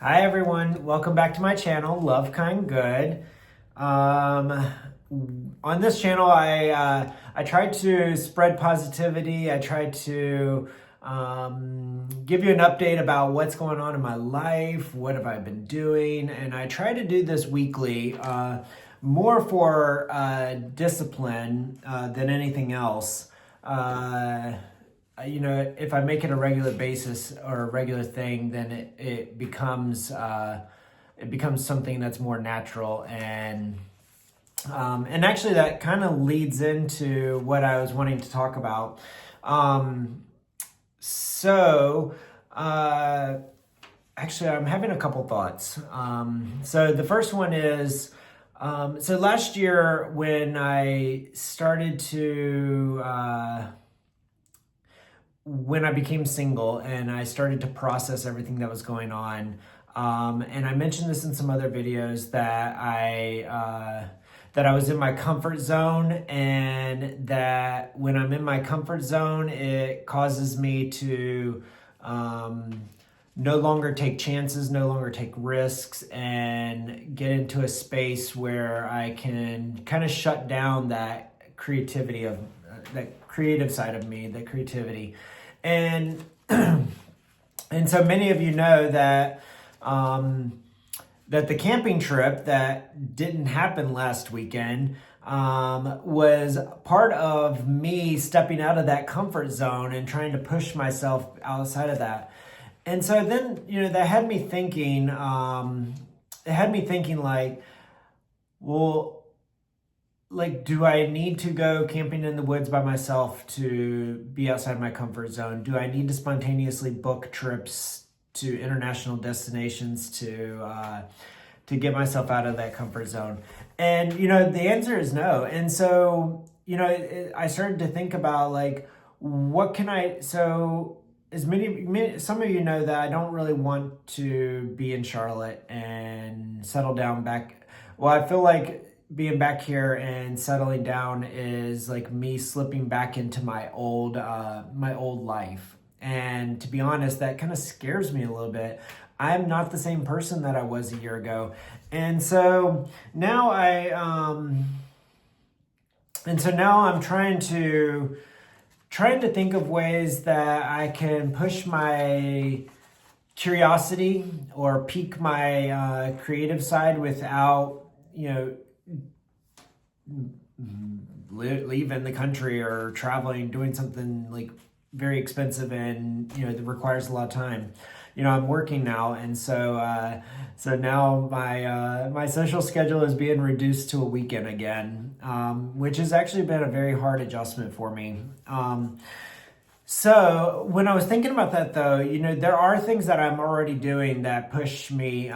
Hi everyone, welcome back to my channel, Love Kind Good. On this channel, I try to spread positivity. I try to give you an update about what's going on in my life, what have I been doing, and I try to do this weekly, more for discipline than anything else. If I make it a regular basis or a regular thing, then it becomes something that's more natural, and actually that kind of leads into what I was wanting to talk about. So actually, I'm having a couple thoughts. So the first one is, so last year when I started to when I became single and I started to process everything that was going on, and I mentioned this in some other videos that I was in my comfort zone, and that when I'm in my comfort zone, it causes me to no longer take chances, no longer take risks, and get into a space where I can kind of shut down that creativity of that creative side of me, that creativity. And and so many of you know that that the camping trip that didn't happen last weekend was part of me stepping out of that comfort zone and trying to push myself outside of that. And so then, that had me thinking, like, well, like, do I need to go camping in the woods by myself to be outside my comfort zone? Do I need to spontaneously book trips to international destinations to get myself out of that comfort zone? And, the answer is no. And so, I started to think about, like, what can I, so as some of you know that I don't really want to be in Charlotte and settle down back. Well, I feel like being back here and settling down is like me slipping back into my old life. And to be honest, that kind of scares me a little bit. I'm not the same person that I was a year ago. And so now I'm trying to think of ways that I can push my curiosity or pique my creative side without, leaving the country or traveling, doing something like very expensive and that requires a lot of time. I'm working now, and so now my social schedule is being reduced to a weekend again, which has actually been a very hard adjustment for me. So when I was thinking about that, though, there are things that I'm already doing that push me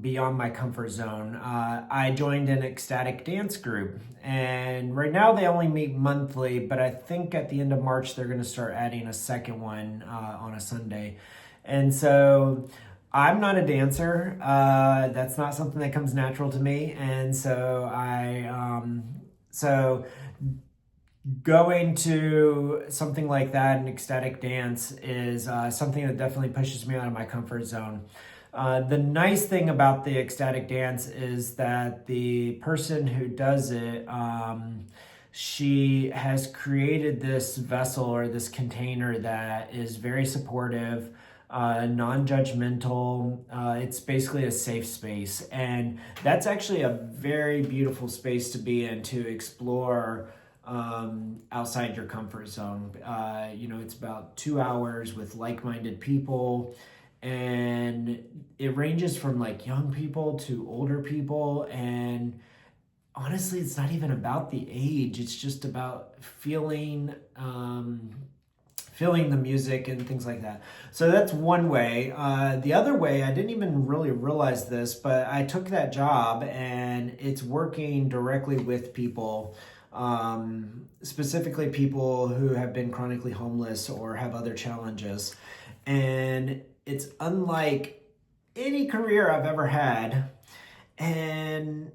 beyond my comfort zone. I joined an ecstatic dance group, and right now they only meet monthly, but I think at the end of March they're going to start adding a second one on a Sunday. And so I'm not a dancer. That's not something that comes natural to me, and so going to something like that, an ecstatic dance, is something that definitely pushes me out of my comfort zone. The nice thing about the ecstatic dance is that the person who does it, she has created this vessel or this container that is very supportive, non-judgmental. It's basically a safe space, and that's actually a very beautiful space to be in, to explore outside your comfort zone. It's about 2 hours with like-minded people, and it ranges from like young people to older people. And honestly, it's not even about the age. It's just about feeling the music and things like that. So that's one way. The other way, I didn't even really realize this, but I took that job, and it's working directly with people, specifically people who have been chronically homeless or have other challenges. And it's unlike any career I've ever had. And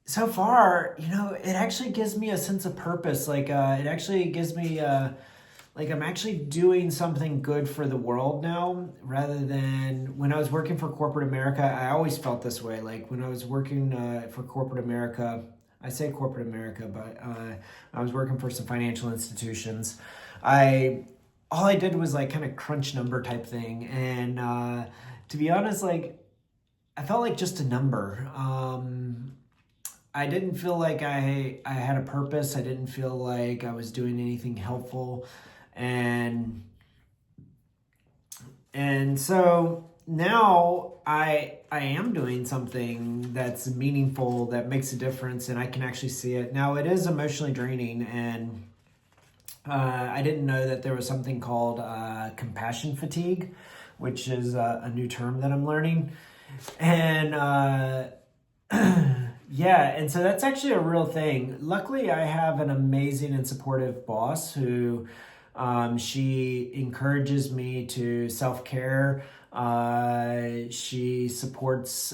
so far, it actually gives me a sense of purpose. Like, it actually gives me like I'm actually doing something good for the world now, rather than when I was working for corporate America. I always felt this way. Like when I was working for corporate America, I say corporate America, but I was working for some financial institutions. I all I did was like kind of crunch number type thing, and to be honest, like I felt like just a number. I didn't feel like I had a purpose. I didn't feel like I was doing anything helpful, and so now I am doing something that's meaningful, that makes a difference, and I can actually see it. Now it is emotionally draining, and I didn't know that there was something called compassion fatigue, which is a new term that I'm learning, and yeah, and so that's actually a real thing. Luckily, I have an amazing and supportive boss who she encourages me to self-care. She supports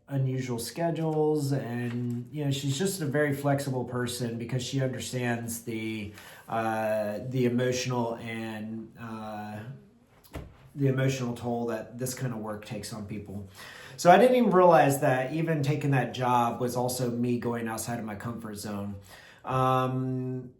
unusual schedules, and she's just a very flexible person because she understands the emotional and the emotional toll that this kind of work takes on people. So I didn't even realize that even taking that job was also me going outside of my comfort zone. I'm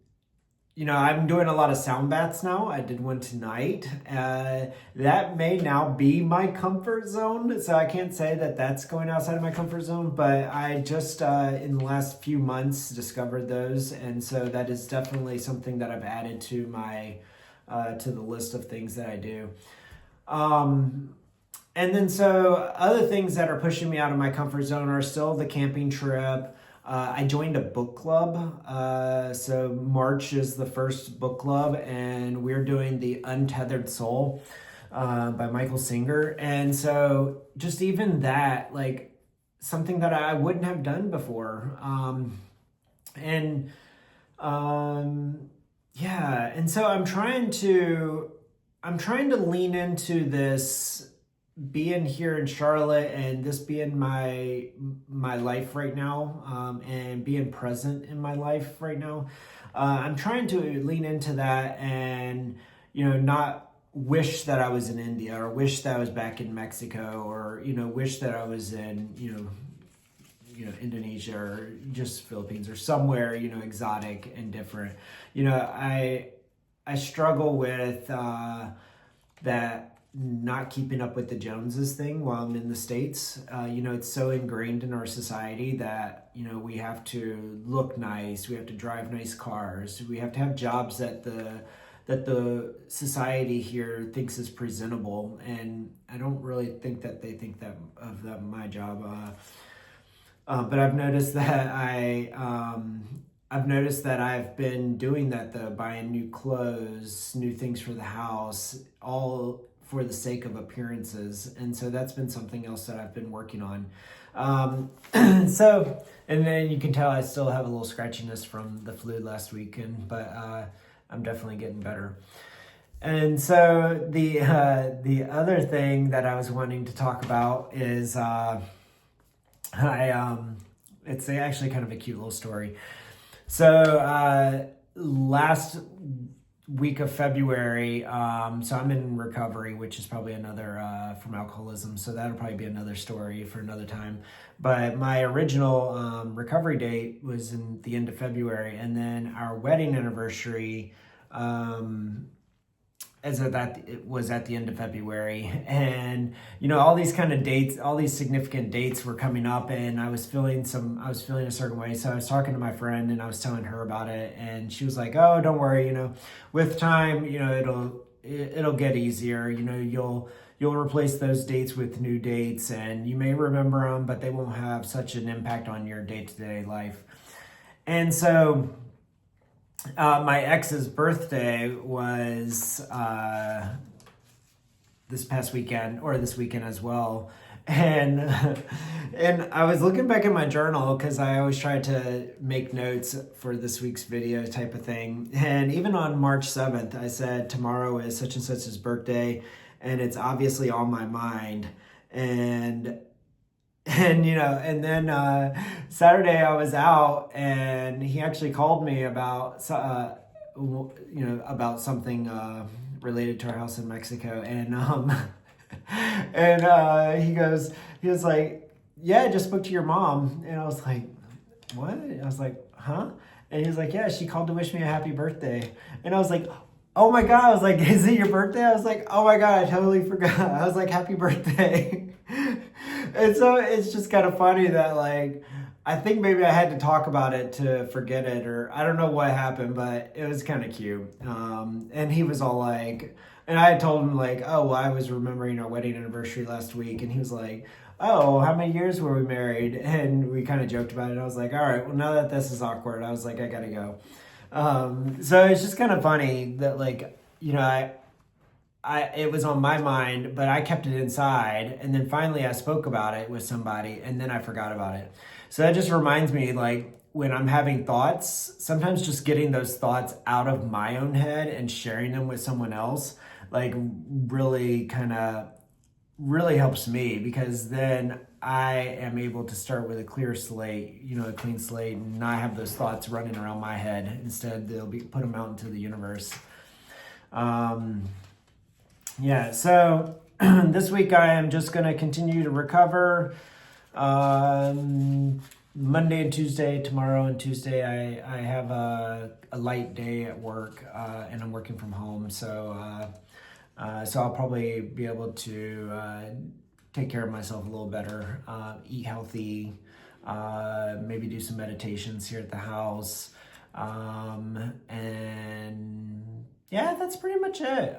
doing a lot of sound baths now. I did one tonight. That may now be my comfort zone. So I can't say that that's going outside of my comfort zone, but I just, in the last few months, discovered those. And so that is definitely something that I've added to to the list of things that I do. And then so other things that are pushing me out of my comfort zone are still the camping trip. I joined a book club. So March is the first book club, and we're doing The Untethered Soul by Michael Singer. And so just even that, like something that I wouldn't have done before. Yeah. And so I'm trying to lean into this being here in Charlotte and this being my life right now, and being present in my life right now. I'm trying to lean into that, and not wish that I was in India, or wish that I was back in Mexico, or wish that I was in Indonesia, or just Philippines, or somewhere exotic and different. I struggle with that not keeping up with the Joneses thing while I'm in the States. It's so ingrained in our society that, we have to look nice, we have to drive nice cars, we have to have jobs that the society here thinks is presentable. And I don't really think that they think that of my job. But I've noticed that I've been doing that though, buying new clothes, new things for the house, all for the sake of appearances. And so that's been something else that I've been working on. So, and then you can tell I still have a little scratchiness from the flu last weekend, but I'm definitely getting better. And so the other thing that I was wanting to talk about is it's actually kind of a cute little story. So last week of February, so I'm in recovery, which is probably another from alcoholism, so that'll probably be another story for another time. But my original recovery date was in the end of February, and then our wedding anniversary it was at the end of February. And all these kind of dates, all these significant dates were coming up, and I was feeling a certain way. So I was talking to my friend, and I was telling her about it, and she was like, "Oh, don't worry, with time, it'll get easier. You'll replace those dates with new dates, and you may remember them, but they won't have such an impact on your day-to-day life." And so my ex's birthday was this past weekend, or this weekend as well. And I was looking back in my journal, because I always try to make notes for this week's video type of thing. And even on March 7th, I said, tomorrow is such and such's birthday, and it's obviously on my mind. And then Saturday I was out, and he actually called me about about something related to our house in Mexico, and he was like, yeah, I just spoke to your mom, and I was like, what? I was like, huh? And he was like, yeah, she called to wish me a happy birthday, and I was like, oh my God, I was like, is it your birthday? I was like, oh my God, I totally forgot. I was like, happy birthday. And so it's just kind of funny that, like, I think maybe I had to talk about it to forget it, or I don't know what happened, but it was kind of cute. And he was all like, and I had told him, like, oh, well, I was remembering our wedding anniversary last week. And he was like, oh, how many years were we married? And we kind of joked about it. I was like, all right, well, now that this is awkward, I was like, I got to go. So it's just kind of funny that, like, it was on my mind, but I kept it inside. And then finally I spoke about it with somebody, and then I forgot about it. So that just reminds me, like, when I'm having thoughts, sometimes just getting those thoughts out of my own head and sharing them with someone else, like, really helps me, because then I am able to start with a clear slate, a clean slate, and not have those thoughts running around my head. Instead, put them out into the universe. So this week I am just going to continue to recover. Monday and Tuesday, tomorrow and Tuesday, I have a light day at work, and I'm working from home. So I'll probably be able to take care of myself a little better, eat healthy, maybe do some meditations here at the house. And yeah, that's pretty much it.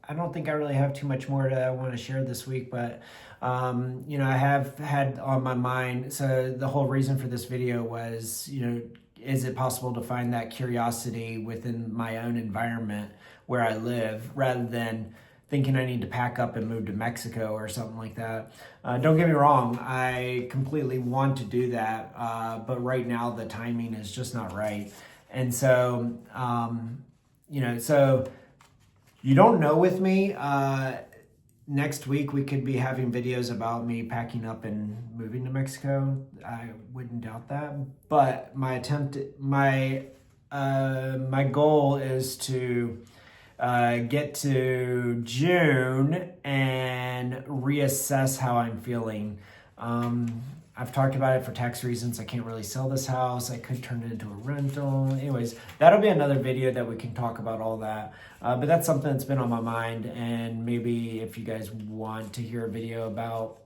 I don't think I really have too much more that I want to share this week, but I have had on my mind. So the whole reason for this video was, is it possible to find that curiosity within my own environment where I live, rather than thinking I need to pack up and move to Mexico or something like that. Don't get me wrong, I completely want to do that, but right now the timing is just not right. And so, so you don't know with me, next week we could be having videos about me packing up and moving to Mexico. I wouldn't doubt that, but my goal is to get to June and reassess how I'm feeling. I've talked about it for tax reasons. I can't really sell this house. I could turn it into a rental. Anyways, that'll be another video that we can talk about all that. But that's something that's been on my mind. And maybe if you guys want to hear a video about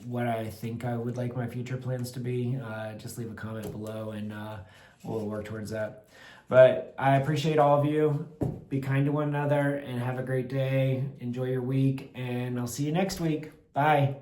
what I think I would like my future plans to be, just leave a comment below, and we'll work towards that. But I appreciate all of you. Be kind to one another and have a great day. Enjoy your week, and I'll see you next week. Bye.